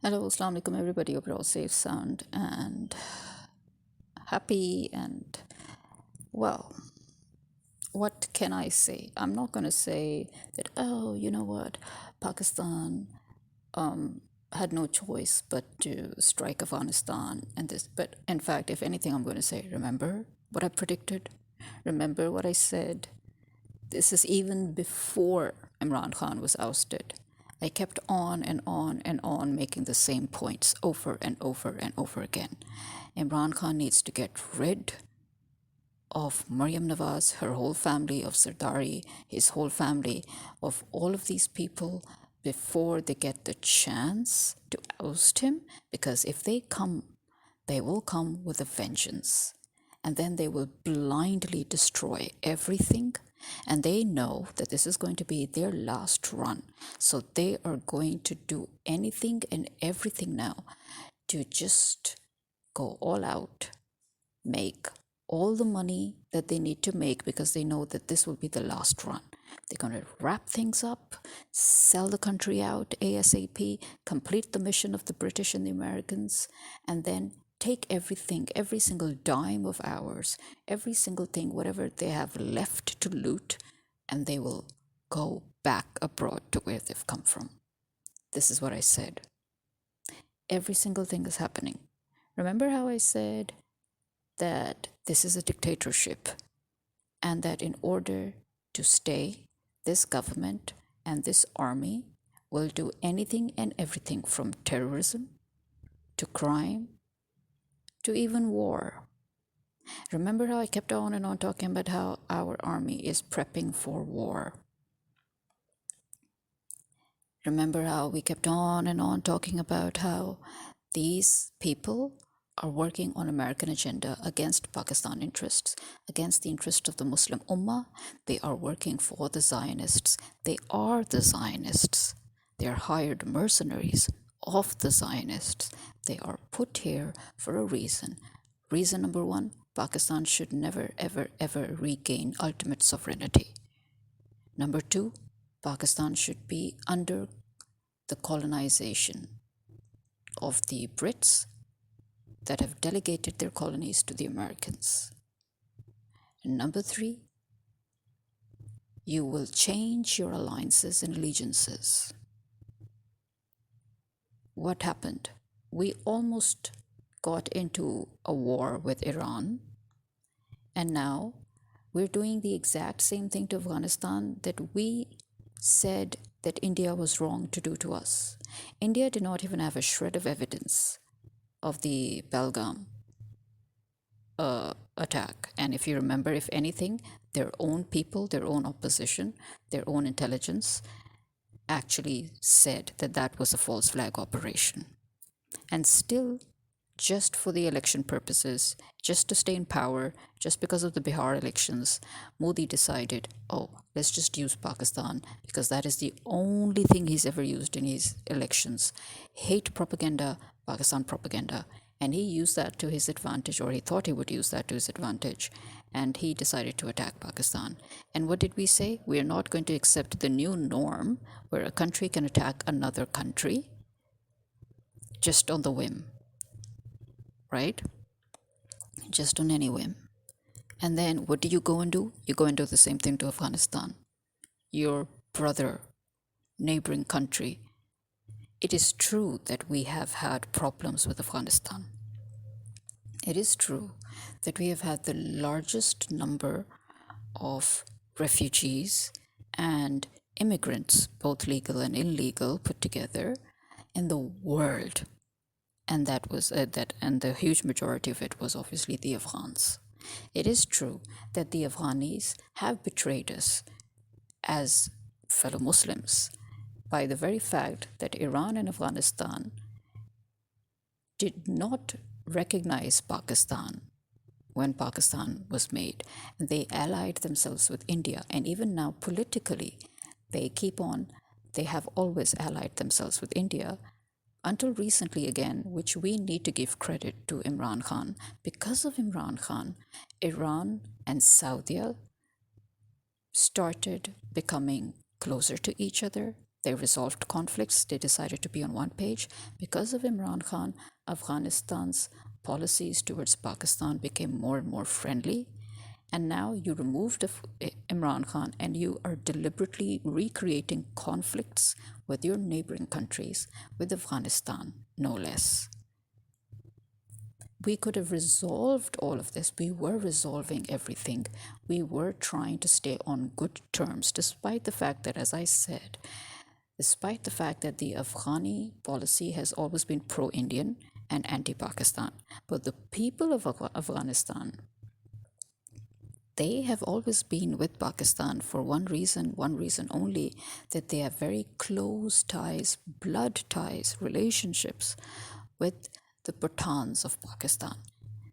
Hello, Assalamu alaikum, everybody. Hope you're all safe, sound, and happy. And well, what can I say? I'm not going to say that, oh, you know what, Pakistan had no choice but to strike Afghanistan and this. But in fact, if anything, I'm going to say, remember what I predicted? Remember what I said? This is even before Imran Khan was ousted. I kept on and on and on making the same points over and over and over again. Imran Khan needs to get rid of Maryam Nawaz, her whole family, of Zardari, his whole family, of all of these people before they get the chance to oust him. Because if they come, they will come with a vengeance. And then they will blindly destroy everything. And they know that this is going to be their last run. So they are going to do anything and everything now to just go all out, make all the money that they need to make because they know that this will be the last run. They're going to wrap things up, sell the country out ASAP, complete the mission of the British and the Americans, and then take everything, every single dime of ours, every single thing, whatever they have left to loot, and they will go back abroad to where they've come from. This is what I said. Every single thing is happening. Remember how I said that this is a dictatorship and that in order to stay, this government and this army will do anything and everything from terrorism to crime to even war. Remember how I kept on and on talking about how our army is prepping for war? Remember how we kept on and on talking about how these people are working on American agenda against Pakistan interests, against the interest of the Muslim Ummah. They are working for the Zionists. They are the Zionists. They are hired mercenaries of the Zionists. They are put here for a reason. Reason number one, Pakistan should never, ever, ever regain ultimate sovereignty. Number two, Pakistan should be under the colonization of the Brits that have delegated their colonies to the Americans. And number three, you will change your alliances and allegiances. What happened? We almost got into a war with Iran, and now we're doing the exact same thing to Afghanistan that we said that India was wrong to do to us. India did not even have a shred of evidence of the Belgaum attack. And if you remember, if anything, their own people, their own opposition, their own intelligence actually said that that was a false flag operation. And still, just for the election purposes, just to stay in power, just because of the Bihar elections, Modi decided, oh, let's just use Pakistan because that is the only thing he's ever used in his elections. Hate propaganda, Pakistan propaganda. And he used that to his advantage, or he thought he would use that to his advantage. And he decided to attack Pakistan. And what did we say? We are not going to accept the new norm where a country can attack another country just on the whim. Right? Just on any whim. And then what do you go and do? You go and do the same thing to Afghanistan. Your brother, neighboring country. It is true that we have had problems with Afghanistan. It is true that we have had the largest number of refugees and immigrants, both legal and illegal, put together in the world. And that was and the huge majority of it was obviously the Afghans. It is true that the Afghanis have betrayed us as fellow Muslims by the very fact that Iran and Afghanistan did not recognize Pakistan when Pakistan was made. And they allied themselves with India. And even now, politically, they have always allied themselves with India until recently again, which we need to give credit to Imran Khan. Because of Imran Khan, Iran and Saudi started becoming closer to each other. They resolved conflicts. They decided to be on one page. Because of Imran Khan, Afghanistan's policies towards Pakistan became more and more friendly. And now you removed Imran Khan and you are deliberately recreating conflicts with your neighboring countries, with Afghanistan, no less. We could have resolved all of this. We were resolving everything. We were trying to stay on good terms, despite the fact that, as I said, despite the fact that the Afghani policy has always been pro-Indian and anti-Pakistan. But the people of Afghanistan, they have always been with Pakistan for one reason only, that they have very close ties, blood ties, relationships with the Pathans of Pakistan.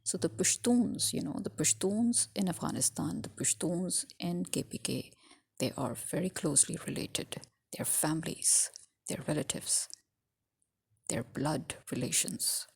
So the Pashtuns, the Pashtuns in Afghanistan, the Pashtuns in KPK, they are very closely related. Their families, their relatives, their blood relations.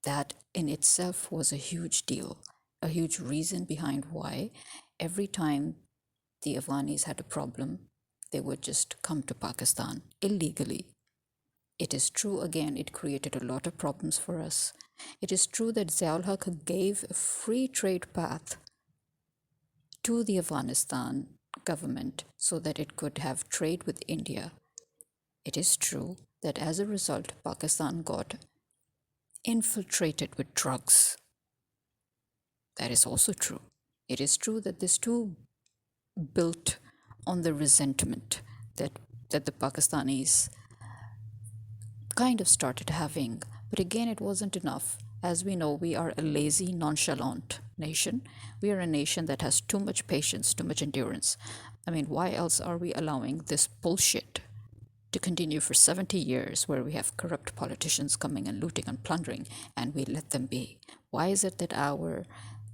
That in itself was a huge deal, a huge reason behind why every time the Afghanis had a problem, they would just come to Pakistan illegally. It is true, again, it created a lot of problems for us. It is true that Ziaul Haq gave a free trade path to the Afghanistan government so that it could have trade with India. It is true that as a result, Pakistan got infiltrated with drugs. That is also true. It is true that this too built on the resentment that the Pakistanis kind of started having. But again, it wasn't enough. As we know, we are a lazy, nonchalant nation. We are a nation that has too much patience, too much endurance. I mean, why else are we allowing this bullshit to continue for 70 years, where we have corrupt politicians coming and looting and plundering, and we let them be? Why is it that our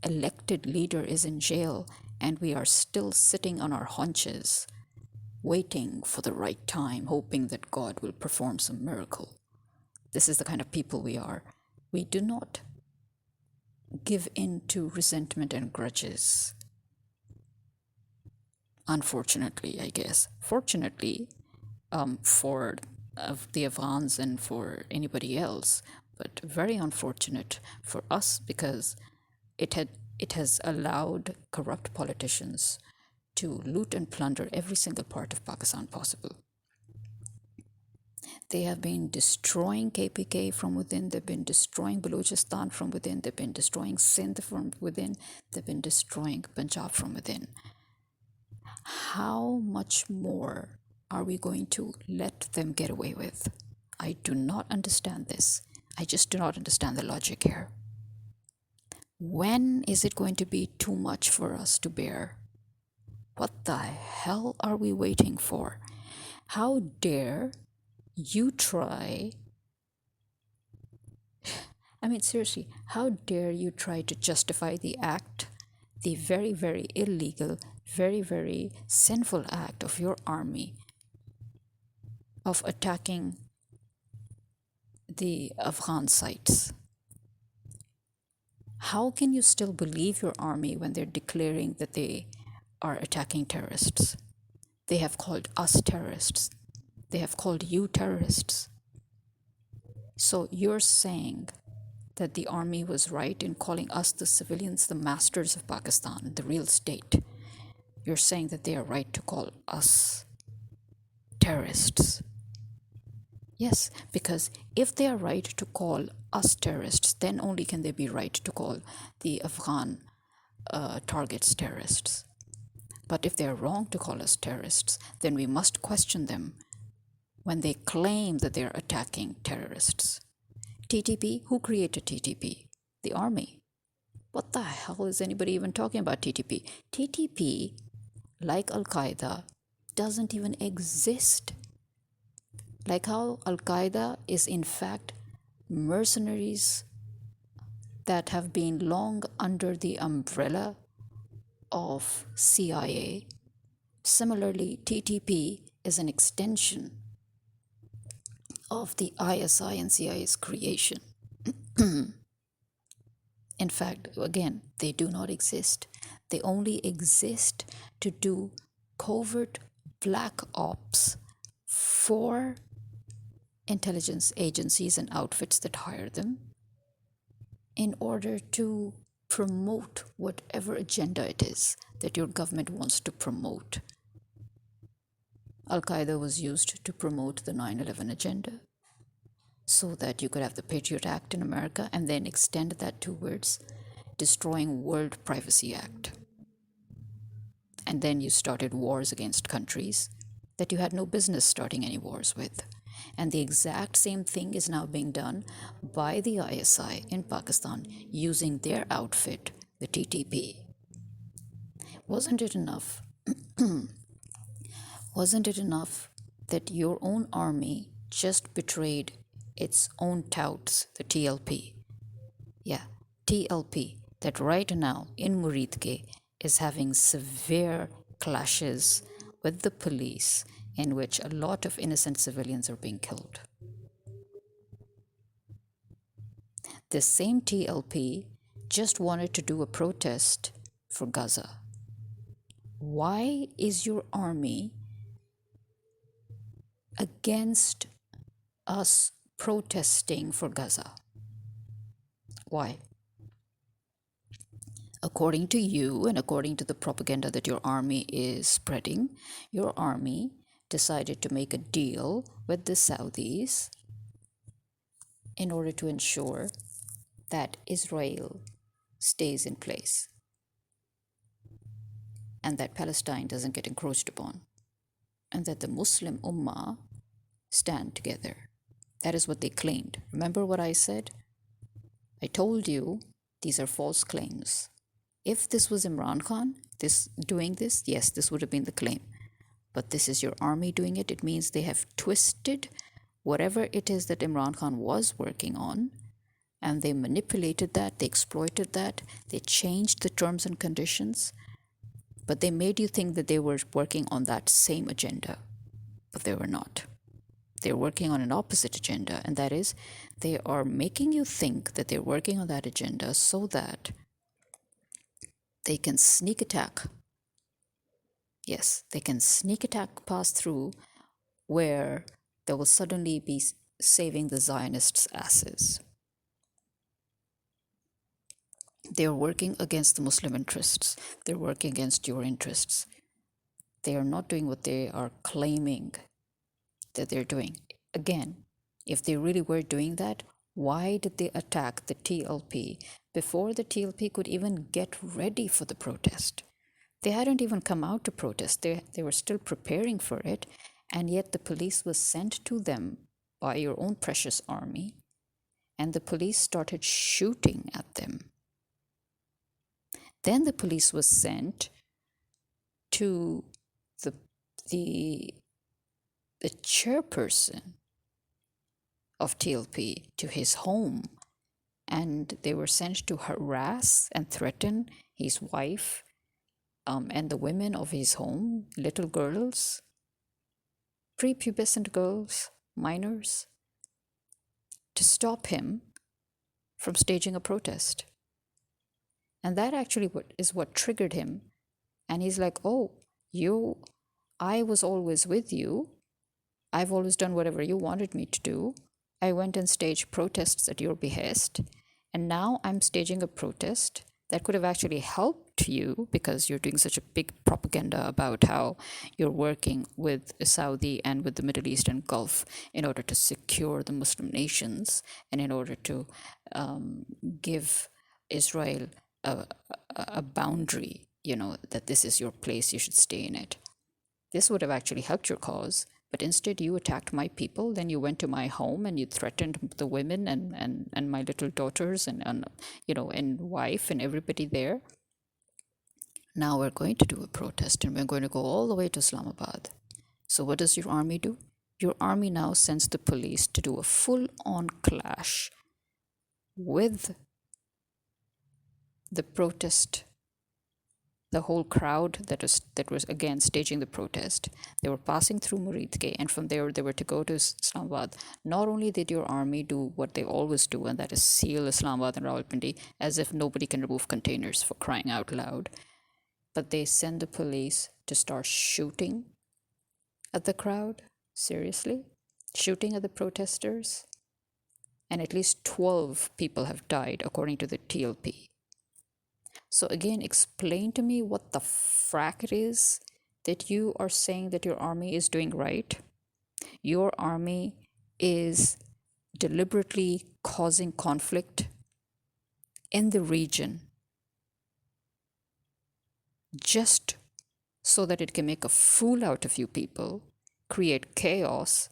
elected leader is in jail and we are still sitting on our haunches, waiting for the right time, hoping that God will perform some miracle? This is the kind of people we are. We do not give in to resentment and grudges. Unfortunately, I guess. Fortunately, for the Afghans and for anybody else, but very unfortunate for us, because it has allowed corrupt politicians to loot and plunder every single part of Pakistan possible. They have been destroying KPK from within. They've been destroying Balochistan from within. They've been destroying Sindh from within. They've been destroying Punjab from within. How much more are we going to let them get away with? I do not understand this. I just do not understand the logic here. When is it going to be too much for us to bear? What the hell are we waiting for? How dare you try? I mean, seriously, how dare you try to justify the act, the very, very illegal, very, very sinful act of your army of attacking the Afghan sites? How can you still believe your army when they're declaring that they are attacking terrorists? They have called us terrorists. They have called you terrorists. So you're saying that the army was right in calling us, the civilians, the masters of Pakistan, the real state. You're saying that they are right to call us terrorists. Yes, because if they are right to call us terrorists, then only can they be right to call the Afghan targets terrorists. But if they are wrong to call us terrorists, then we must question them when they claim that they are attacking terrorists. TTP, who created TTP? The army. What the hell is anybody even talking about TTP? TTP, like Al-Qaeda, doesn't even exist. Like how Al-Qaeda is in fact mercenaries that have been long under the umbrella of CIA. Similarly, TTP is an extension of the ISI and CIA's creation. In fact, again, they do not exist. They only exist to do covert black ops for intelligence agencies and outfits that hire them in order to promote whatever agenda it is that your government wants to promote. Al-Qaeda was used to promote the 9/11 agenda so that you could have the Patriot Act in America and then extend that towards destroying World Privacy Act. And then you started wars against countries that you had no business starting any wars with. And the exact same thing is now being done by the ISI in Pakistan using their outfit, the TTP. Wasn't it enough? Wasn't it enough that your own army just betrayed its own touts, the TLP? Yeah, TLP, that right now in Muridke is having severe clashes with the police in which a lot of innocent civilians are being killed. The same TLP just wanted to do a protest for Gaza. Why is your army against us protesting for Gaza? Why? According to you and according to the propaganda that your army is spreading, your army decided to make a deal with the Saudis in order to ensure that Israel stays in place and that Palestine doesn't get encroached upon and that the Muslim Ummah stand together. That is what they claimed. Remember what I said? I told you these are false claims. If this was Imran Khan doing this, yes, this would have been the claim. But this is your army doing it. It means they have twisted whatever it is that Imran Khan was working on, and they manipulated that, they exploited that, they changed the terms and conditions, but they made you think that they were working on that same agenda, but they were not. They're working on an opposite agenda, and that is they are making you think that they're working on that agenda so that they can sneak attack. Yes, they can sneak attack pass through where they will suddenly be saving the Zionists' asses. They're working against the Muslim interests. They're working against your interests. They are not doing what they are claiming that they're doing. Again, if they really were doing that, why did they attack the TLP before the TLP could even get ready for the protest? They hadn't even come out to protest. They were still preparing for it, and yet the police was sent to them by your own precious army, and the police started shooting at them. Then the police was sent to the chairperson of TLP to his home, and they were sent to harass and threaten his wife and the women of his home, little girls, prepubescent girls, minors, to stop him from staging a protest. And that actually is what triggered him. And he's like, oh, I was always with you. I've always done whatever you wanted me to do. I went and staged protests at your behest. And now I'm staging a protest that could have actually helped you because you're doing such a big propaganda about how you're working with Saudi and with the Middle East and Gulf in order to secure the Muslim nations and in order to give Israel a boundary, that this is your place, you should stay in it. This would have actually helped your cause, but instead you attacked my people. Then you went to my home and you threatened the women and my little daughters and wife and everybody there. Now we're going to do a protest and we're going to go all the way to Islamabad. So what does your army do? Your army now sends the police to do a full-on clash with the protest, the whole crowd that was again staging the protest. They were passing through Muridke, and from there they were to go to Islamabad. Not only did your army do what they always do, and that is seal Islamabad and Rawalpindi as if nobody can remove containers, for crying out loud, but they send the police to start shooting at the crowd? Seriously? Shooting at the protesters? And at least 12 people have died, according to the TLP. So again, explain to me what the frack it is that you are saying that your army is doing right. Your army is deliberately causing conflict in the region just so that it can make a fool out of you people, create chaos,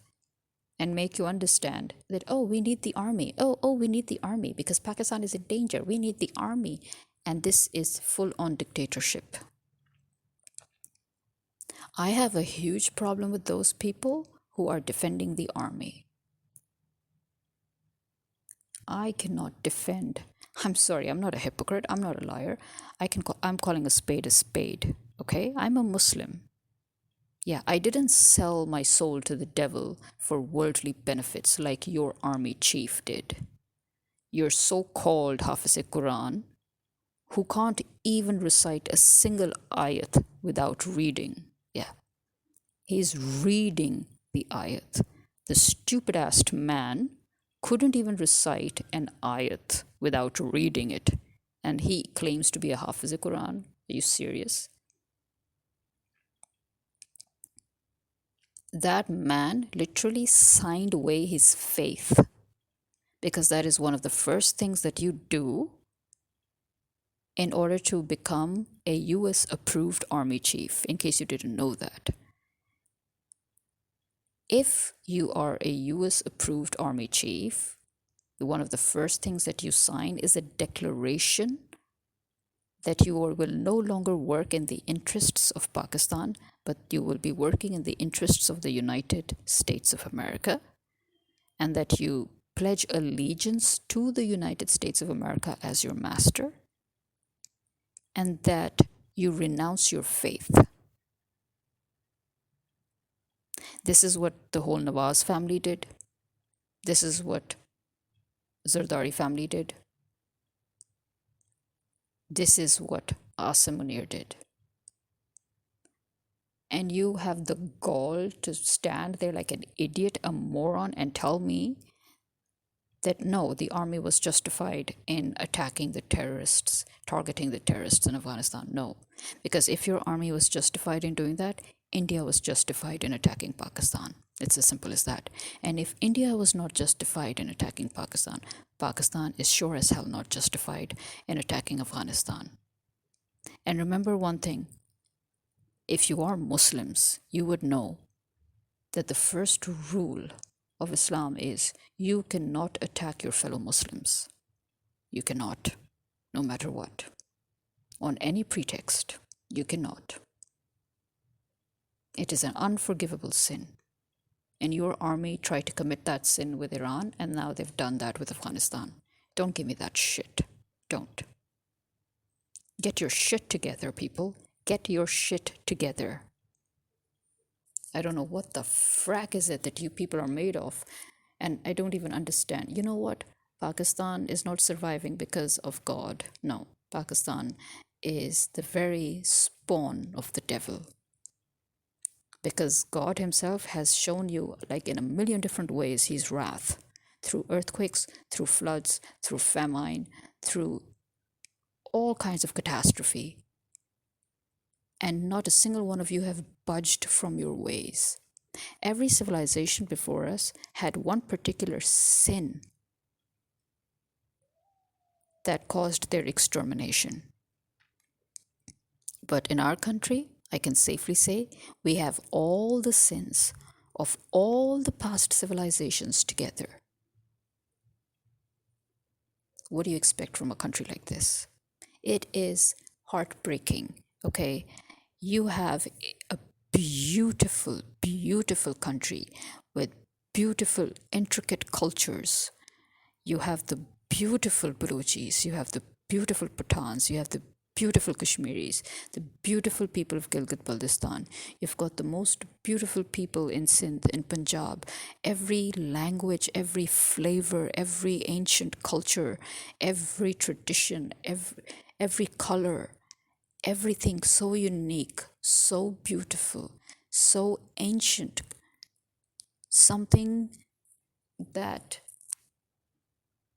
and make you understand that, oh, we need the army. Oh, we need the army because Pakistan is in danger. We need the army. And this is full on dictatorship. I have a huge problem with those people who are defending the army. I cannot defend. I'm sorry, I'm not a hypocrite. I'm not a liar. I'm calling a spade, okay? I'm a Muslim. Yeah, I didn't sell my soul to the devil for worldly benefits like your army chief did. Your so-called Hafiz-e-Quran, who can't even recite a single ayat without reading. Yeah, he's reading the ayat. The stupid-ass man couldn't even recite an ayat without reading it. And he claims to be a Hafiz-e-Quran. Are you serious? That man literally signed away his faith, because that is one of the first things that you do in order to become a US approved army chief, in case you didn't know that. If you are a US approved army chief, one of the first things that you sign is a declaration that you will no longer work in the interests of Pakistan, but you will be working in the interests of the United States of America, and that you pledge allegiance to the United States of America as your master, and that you renounce your faith. This is what the whole Nawaz family did. This is what Zardari family did. This is what Asim Munir did. And you have the gall to stand there like an idiot, a moron, and tell me that no, the army was justified in attacking the terrorists, targeting the terrorists in Afghanistan. No, because if your army was justified in doing that, India was justified in attacking Pakistan. It's as simple as that. And if India was not justified in attacking Pakistan, Pakistan is sure as hell not justified in attacking Afghanistan. And remember one thing, if you are Muslims, you would know that the first rule of Islam is you cannot attack your fellow Muslims. You cannot, no matter what. On any pretext, you cannot. It is an unforgivable sin. And your army tried to commit that sin with Iran, and now they've done that with Afghanistan. Don't give me that shit. Don't. Get your shit together, people. Get your shit together. I don't know what the frack is it that you people are made of, and I don't even understand. You know what? Pakistan is not surviving because of God. No, Pakistan is the very spawn of the devil. Because God himself has shown you, like in a million different ways, his wrath. Through earthquakes, through floods, through famine, through all kinds of catastrophe. And not a single one of you have budged from your ways. Every civilization before us had one particular sin that caused their extermination. But in our country, I can safely say, we have all the sins of all the past civilizations together. What do you expect from a country like this? It is heartbreaking, okay? You have a beautiful, beautiful country with beautiful, intricate cultures. You have the beautiful Baluchis, you have the beautiful Pathans, you have the beautiful Kashmiris, the beautiful people of Gilgit-Baltistan. You've got the most beautiful people in Sindh, in Punjab. Every language, every flavor, every ancient culture, every tradition, every color, everything so unique, so beautiful, so ancient, something that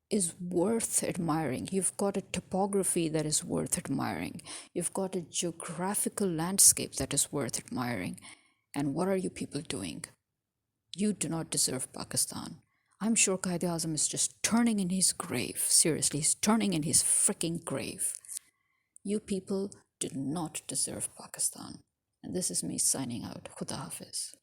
is worth admiring. You've got a topography that is worth admiring. You've got a geographical landscape that is worth admiring. And what are you people doing? You do not deserve Pakistan. I'm sure Quaid-e-Azam is just turning in his grave. Seriously, he's turning in his freaking grave. You people do not deserve Pakistan. And this is me signing out. Khuda Hafiz.